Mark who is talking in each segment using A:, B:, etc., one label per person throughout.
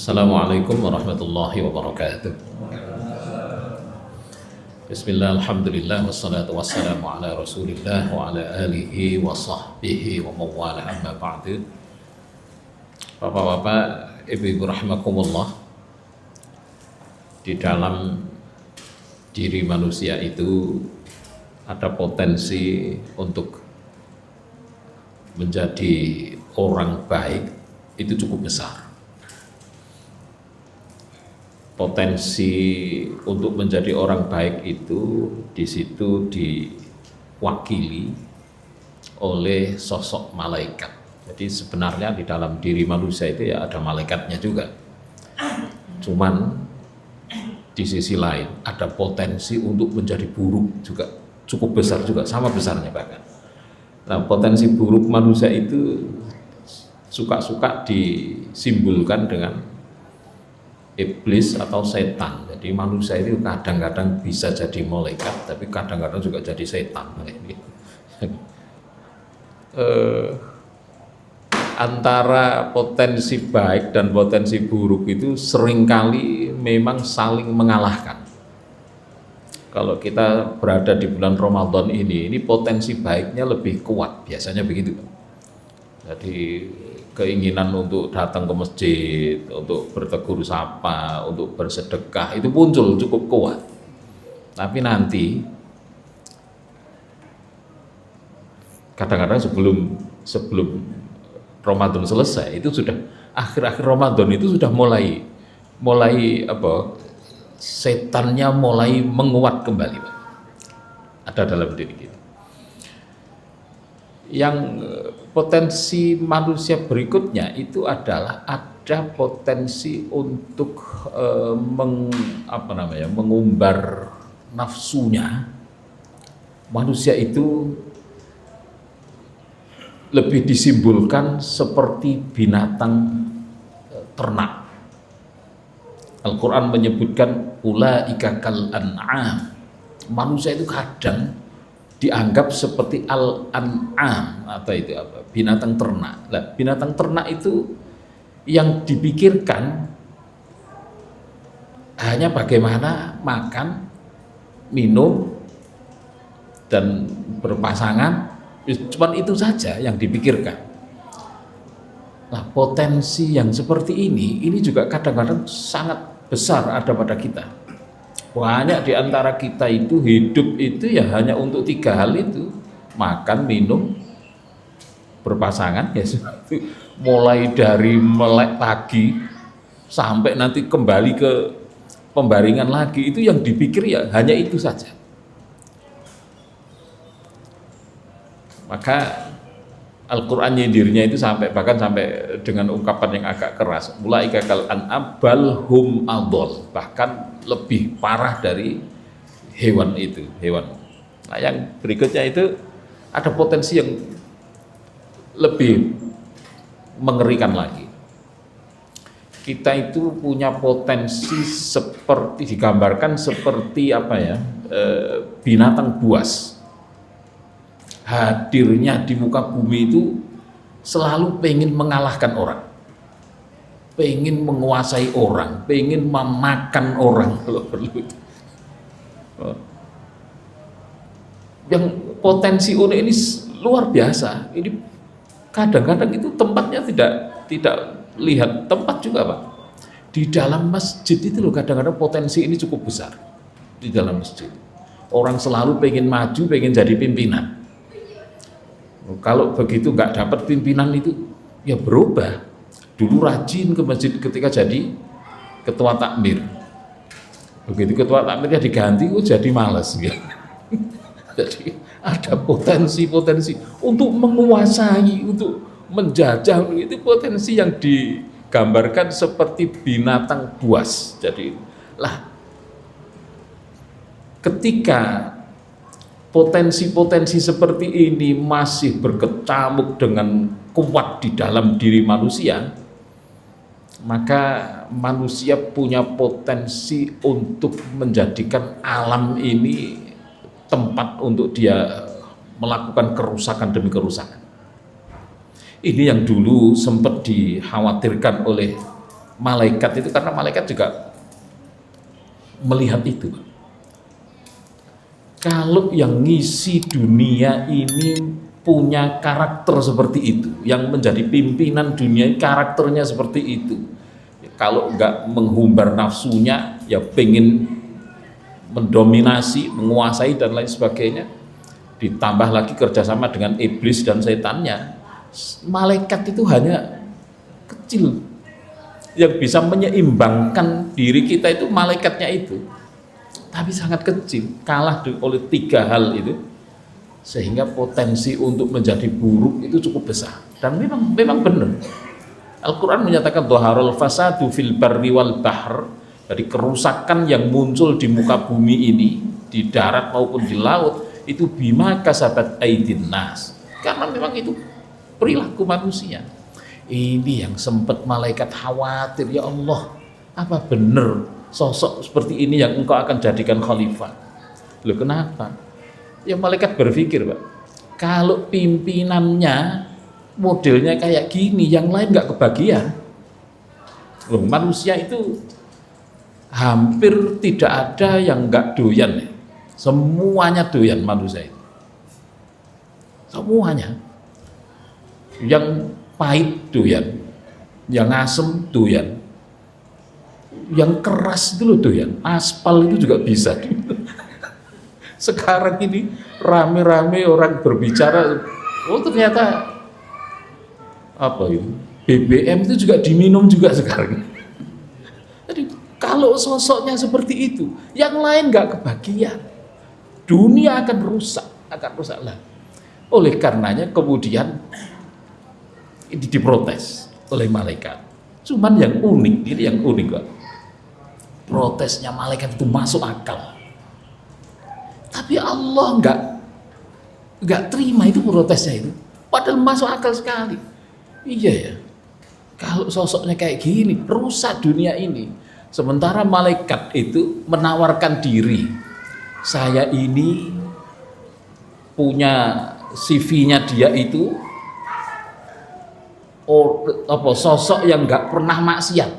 A: Assalamualaikum warahmatullahi wabarakatuh. Bismillah, alhamdulillah, wassalatu wassalamu ala rasulillah wa ala alihi wa sahbihi wa mawala amma ba'du. Bapak-bapak, ibu-ibu rahimakumullah, di dalam diri manusia itu ada potensi untuk menjadi orang baik itu cukup besar. Potensi untuk menjadi orang baik itu di situ diwakili oleh sosok malaikat. Jadi sebenarnya di dalam diri manusia itu ya ada malaikatnya juga. Cuman di sisi lain ada potensi untuk menjadi buruk juga cukup besar juga, sama besarnya bahkan. Nah, potensi buruk manusia itu suka-suka disimbolkan dengan iblis atau setan. Jadi manusia itu kadang-kadang bisa jadi malaikat, tapi kadang-kadang juga jadi setan. Antara potensi baik dan potensi buruk itu seringkali memang saling mengalahkan. Kalau kita berada di bulan Ramadan ini potensi baiknya lebih kuat, biasanya begitu. Jadi keinginan untuk datang ke masjid, untuk bertegur sapa, untuk bersedekah itu muncul cukup kuat. Tapi nanti kadang-kadang sebelum Ramadan selesai itu sudah akhir-akhir Ramadan itu sudah mulai setannya mulai menguat kembali, Pak. Ada dalam diri kita. Yang potensi manusia berikutnya itu adalah ada potensi untuk mengumbar nafsunya. Manusia itu lebih disimbolkan seperti binatang ternak. Al-Quran menyebutkan ulaika kal an'am. Manusia itu kadang dianggap seperti al-an'am atau itu apa? Binatang ternak. Nah, binatang ternak itu yang dipikirkan hanya bagaimana makan, minum, dan berpasangan. Cuman itu saja yang dipikirkan. Nah, potensi yang seperti ini juga kadang-kadang sangat besar ada pada kita. Banyak di antara kita itu hidup itu ya hanya untuk 3 hal itu, makan, minum, berpasangan, ya itu mulai dari melek pagi sampai nanti kembali ke pembaringan lagi, itu yang dipikir ya hanya itu saja. Maka Al-Quran nyindirnya itu bahkan sampai dengan ungkapan yang agak keras, ulaika kal an'am bal hum adall, bahkan lebih parah dari hewan itu, hewan. Nah, yang berikutnya itu ada potensi yang lebih mengerikan lagi. Kita itu punya potensi seperti digambarkan seperti binatang buas. Hadirnya di muka bumi itu selalu pengen mengalahkan orang, pengen menguasai orang, pengen memakan orang kalau perlu. Yang potensi unik ini luar biasa. Ini kadang-kadang itu tempatnya tidak lihat tempat juga, Pak. Di dalam masjid itu loh, kadang-kadang potensi ini cukup besar. Di dalam masjid orang selalu pengen maju, pengen jadi pimpinan. Kalau begitu nggak dapat pimpinan itu ya berubah. Dulu rajin ke masjid ketika jadi ketua takmir. Begitu ketua takmirnya diganti, jadi malas gitu. Jadi ada potensi untuk menguasai, untuk menjajah, itu potensi yang digambarkan seperti binatang buas. Jadi ketika potensi-potensi seperti ini masih berkecamuk dengan kuat di dalam diri manusia, maka manusia punya potensi untuk menjadikan alam ini tempat untuk dia melakukan kerusakan demi kerusakan. Ini yang dulu sempat dikhawatirkan oleh malaikat itu, karena malaikat juga melihat itu. Kalau yang ngisi dunia ini punya karakter seperti itu, yang menjadi pimpinan dunia karakternya seperti itu, kalau nggak menghumbar nafsunya, ya pengen mendominasi, menguasai dan lain sebagainya, ditambah lagi kerjasama dengan iblis dan setannya, malaikat itu hanya kecil. Yang bisa menyeimbangkan diri kita itu malaikatnya itu, tapi sangat kecil, kalah oleh 3 hal itu, sehingga potensi untuk menjadi buruk itu cukup besar. Dan memang benar, Al-Quran menyatakan dhaharul fasadu fil barri wal bahr, dari kerusakan yang muncul di muka bumi ini, di darat maupun di laut, itu bima kasabat aidin nas, karena memang itu perilaku manusia. Ini yang sempat malaikat khawatir, ya Allah, apa benar sosok seperti ini yang engkau akan jadikan khalifah? Loh, kenapa? Ya malaikat berpikir, Pak, kalau pimpinannya modelnya kayak gini, yang lain nggak kebagian. Loh, manusia itu hampir tidak ada yang nggak doyan ya. Semuanya doyan manusia itu, semuanya. Yang pahit doyan, yang asem doyan, yang keras itu loh doyan, aspal itu juga bisa. Sekarang ini rame-rame orang berbicara, oh ternyata apa itu, BBM itu juga diminum juga sekarang. Jadi kalau sosoknya seperti itu, yang lain nggak kebagian, dunia akan rusak lah. Oleh karenanya kemudian ini diprotes oleh malaikat. Cuman yang unik, ini yang unik, Pak, protesnya malaikat itu masuk akal, tapi Allah nggak terima itu protesnya itu, padahal masuk akal sekali. Iya ya, kalau sosoknya kayak gini rusak dunia ini. Sementara malaikat itu menawarkan diri, saya ini punya CV-nya dia itu sosok yang nggak pernah maksiat,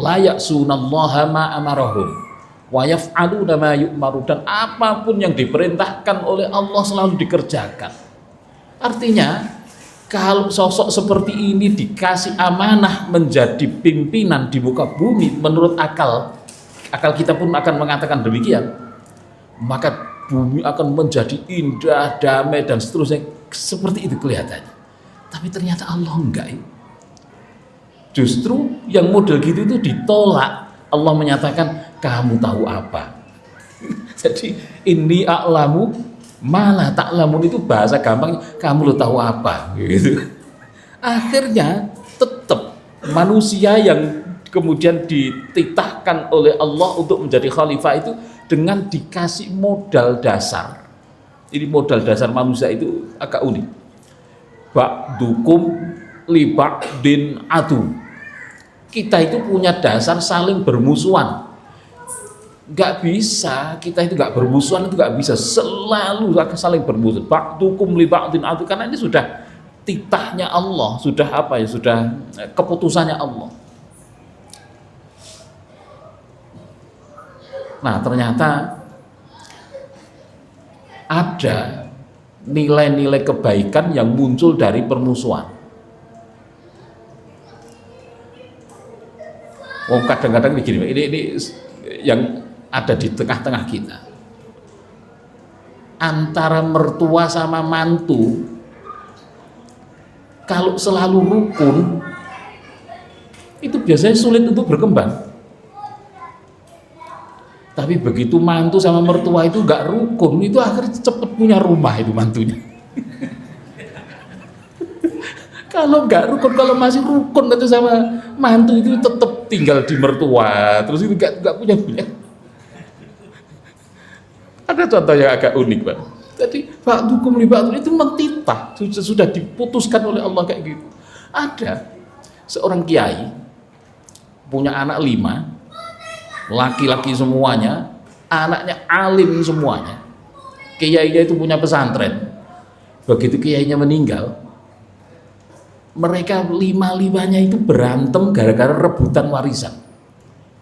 A: layak sunallaha ma amarahum wa yaf'aluna ma yu'maru, dan apapun yang diperintahkan oleh Allah selalu dikerjakan. Artinya kalau sosok seperti ini dikasih amanah menjadi pimpinan di muka bumi, menurut akal kita pun akan mengatakan demikian, maka bumi akan menjadi indah, damai dan seterusnya, seperti itu kelihatannya. Tapi ternyata Allah enggak. Justru yang model gitu itu ditolak. Allah menyatakan, kamu tahu apa? Jadi inni a'lamu malah ta'lamun, itu bahasa gampang, kamu lo tahu apa gitu. Akhirnya tetap manusia yang kemudian dititahkan oleh Allah untuk menjadi khalifah itu dengan dikasih modal dasar. Ini modal dasar manusia itu agak unik. Ba'dukum li ba'din adu. Kita itu punya dasar saling bermusuhan. Nggak bisa, kita itu nggak bermusuhan, itu nggak bisa, selalu akan saling bermusuhan. Ba'dukum li ba'din adu, karena ini sudah titahnya Allah, sudah apa ya, sudah keputusannya Allah. Nah ternyata ada nilai-nilai kebaikan yang muncul dari permusuhan. Kadang-kadang begini, ini yang ada di tengah-tengah kita, antara mertua sama mantu, kalau selalu rukun itu biasanya sulit untuk berkembang. Tapi begitu mantu sama mertua itu gak rukun, itu akhirnya cepet punya rumah itu mantunya. Kalau gak rukun, kalau masih rukun itu sama mantu itu tetap tinggal di mertua, terus itu gak punya. Ada contoh yang agak unik, Pak. Jadi ba'dukum li ba'din itu mentitah, sudah diputuskan oleh Allah kayak gitu. Ada seorang kiai punya anak 5, laki-laki semuanya, anaknya alim semuanya. Kiainya itu punya pesantren. Begitu kiainya meninggal, mereka lima-limanya itu berantem gara-gara rebutan warisan.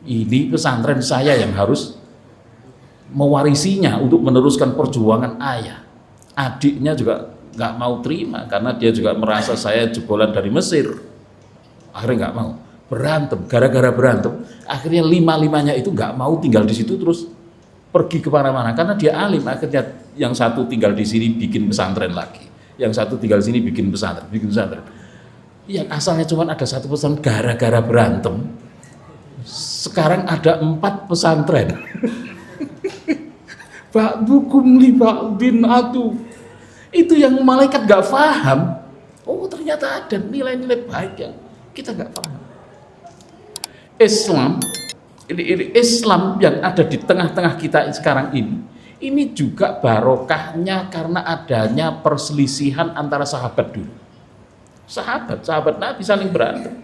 A: Ini pesantren saya yang harus mewarisinya untuk meneruskan perjuangan ayah. Adiknya juga nggak mau terima karena dia juga merasa saya jebolan dari Mesir. Akhirnya nggak mau, berantem, gara-gara berantem akhirnya lima-limanya itu nggak mau tinggal di situ, terus pergi kemana-mana karena dia alim. Akhirnya yang satu tinggal di sini bikin pesantren lagi, yang satu tinggal di sini bikin pesantren. Yang asalnya cuma ada satu pesantren, gara-gara berantem sekarang ada 4 pesantren. Ba'dukum li ba'din adu. Itu yang malaikat gak paham. Oh ternyata ada nilai-nilai baik yang kita gak paham. Islam ini Islam yang ada di tengah-tengah kita sekarang ini juga barokahnya karena adanya perselisihan antara sahabat dulu. Sahabat Nabi saling berantem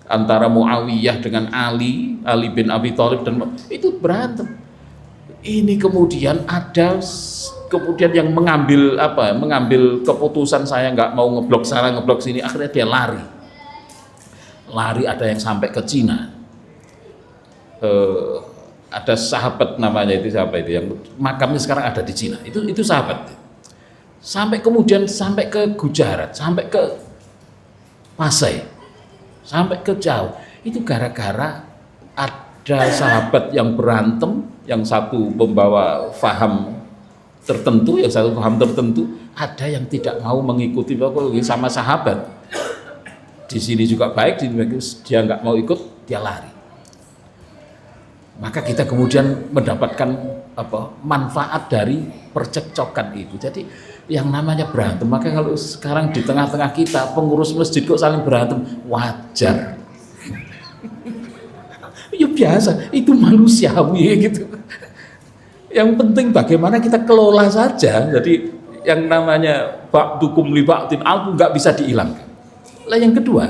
A: antara Muawiyah dengan Ali bin Abi Thalib, dan itu berantem. Ini kemudian yang mengambil keputusan, saya nggak mau ngeblok sana ngeblok sini, akhirnya dia lari ada yang sampai ke Cina. Ada sahabat namanya itu, siapa itu yang makamnya sekarang ada di Cina, itu sahabat, sampai kemudian sampai ke Gujarat, sampai ke Pasai, sampai ke jauh. Itu gara-gara ada sahabat yang berantem, yang satu membawa faham tertentu, yang satu faham tertentu, ada yang tidak mau mengikuti sama sahabat. Di sini juga baik, dia nggak mau ikut, dia lari. Maka kita kemudian mendapatkan manfaat dari percekcokan itu. Jadi yang namanya berantem, maka kalau sekarang di tengah-tengah kita pengurus masjid kok saling berantem, wajar. Ya biasa, itu manusiawi gitu. Yang penting bagaimana kita kelola saja. Jadi yang namanya ba'dukum li ba'din adu nggak bisa dihilangkan. Lah yang kedua,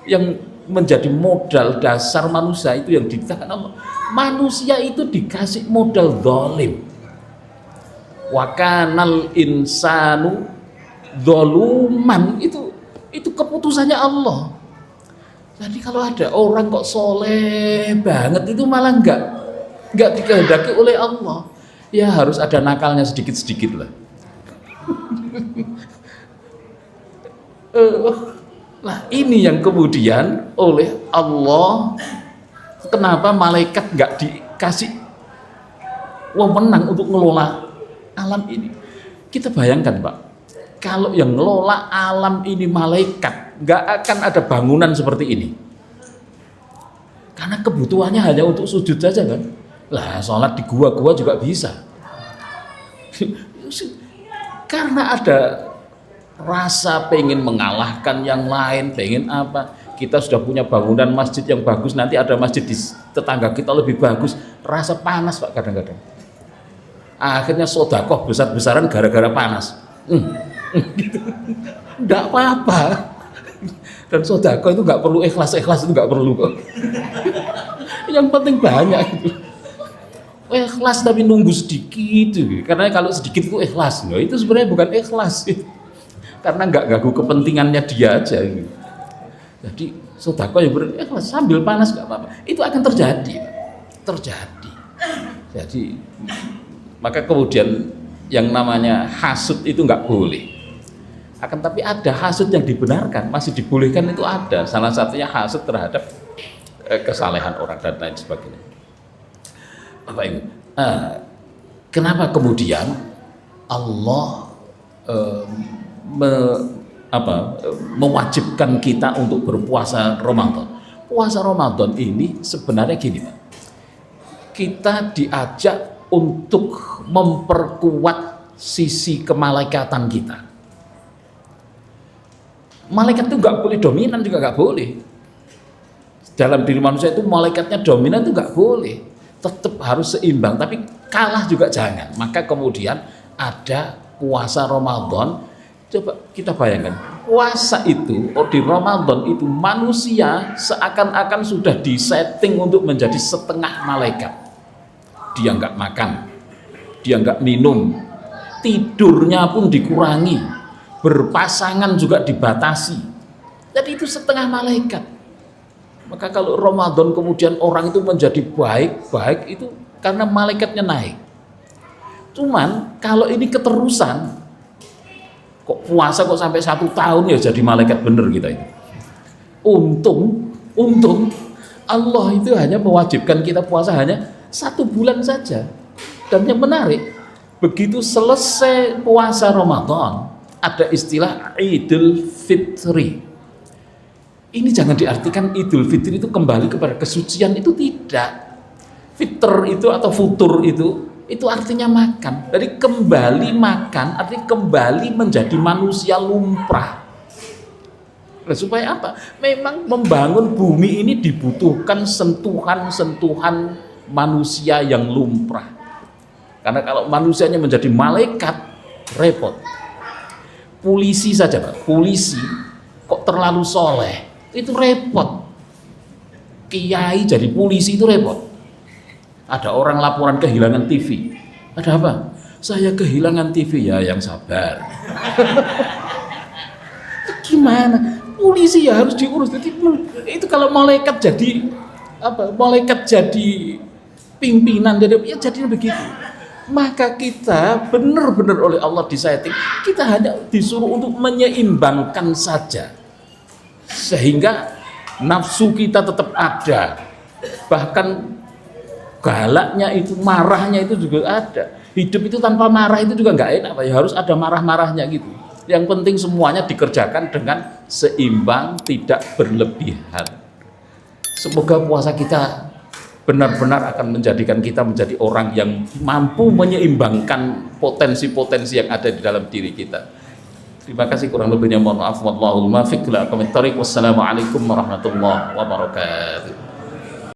A: yang menjadi modal dasar manusia itu yang dikatakan Allah. Manusia itu dikasih modal zalim. Wa kanal insanu zaluman, itu keputusannya Allah. Jadi kalau ada orang kok soleh banget itu malah enggak dikehendaki oleh Allah, ya harus ada nakalnya sedikit-sedikit lah. Nah ini yang kemudian oleh Allah, kenapa malaikat enggak dikasih wewenang untuk ngelola alam ini. Kita bayangkan Pak, kalau yang ngelola alam ini malaikat, nggak akan ada bangunan seperti ini, karena kebutuhannya hanya untuk sujud saja kan. Lah sholat di gua-gua juga bisa. Karena ada rasa pengen mengalahkan yang lain, pengen apa, kita sudah punya bangunan masjid yang bagus, nanti ada masjid di tetangga kita lebih bagus, rasa panas Pak kadang-kadang. Akhirnya sodakoh besar-besaran gara-gara panas. Gitu. Nggak apa-apa. Dan sodakoh itu nggak perlu ikhlas itu nggak perlu kok. Yang penting banyak gitu. Ikhlas tapi nunggu sedikit gitu. Karena kalau sedikit itu ikhlas, loh. Itu sebenarnya bukan ikhlas gitu. Karena nggak ganggu kepentingannya dia aja gitu. Jadi sodakoh yang berikhlas sambil panas nggak apa-apa. Itu akan terjadi. Jadi maka kemudian yang namanya hasud itu nggak boleh. Akan tapi ada hasud yang dibenarkan, masih dibolehkan, itu ada. Salah satunya hasud terhadap kesalehan orang dan lain sebagainya. Bapak Ibu, kenapa kemudian Allah mewajibkan kita untuk berpuasa Ramadan? Puasa Ramadan ini sebenarnya gini Pak, kita diajak untuk memperkuat sisi kemalaikatan kita. Malaikat itu nggak boleh dominan, juga nggak boleh. Dalam diri manusia itu malaikatnya dominan itu nggak boleh, tetap harus seimbang. Tapi kalah juga jangan. Maka kemudian ada puasa Ramadan. Coba kita bayangkan, puasa itu di Ramadan itu manusia seakan-akan sudah disetting untuk menjadi setengah malaikat. Dia nggak makan, dia nggak minum, tidurnya pun dikurangi, berpasangan juga dibatasi, Jadi itu setengah malaikat. Maka kalau Ramadan kemudian orang itu menjadi baik itu karena malaikatnya naik. Cuman kalau ini keterusan, kok puasa kok sampai 1 tahun ya jadi malaikat bener kita itu. Untung Allah itu hanya mewajibkan kita puasa hanya 1 bulan saja. Dan yang menarik, begitu selesai puasa Ramadan, ada istilah Idul Fitri. Ini jangan diartikan Idul Fitri itu kembali kepada kesucian, itu tidak. Fitr itu atau futur itu artinya makan. Dari kembali makan artinya kembali menjadi manusia lumrah. Nah, supaya apa? Memang membangun bumi ini dibutuhkan sentuhan-sentuhan manusia yang lumrah. Karena kalau manusianya menjadi malaikat, repot. Polisi saja, Pak. Polisi kok terlalu soleh, itu repot. Kiai jadi polisi itu repot. Ada orang laporan kehilangan TV. Ada apa? Saya kehilangan TV, ya yang sabar. Gimana? Polisi ya harus diurus. Itu kalau malaikat jadi apa? Malaikat jadi pimpinan, ya jadi begitu. Maka kita benar-benar oleh Allah disetting, kita hanya disuruh untuk menyeimbangkan saja. Sehingga nafsu kita tetap ada. Bahkan galaknya itu, marahnya itu juga ada. Hidup itu tanpa marah itu juga nggak enak, Pak. Ya harus ada marah-marahnya gitu. Yang penting semuanya dikerjakan dengan seimbang, tidak berlebihan. Semoga puasa kita benar-benar akan menjadikan kita menjadi orang yang mampu menyeimbangkan potensi-potensi yang ada di dalam diri kita. Terima kasih, kurang lebihnya mohon maaf. Wallahul muwaffiq ila aqwamit thoriq. Wassalamualaikum warahmatullahi wabarakatuh.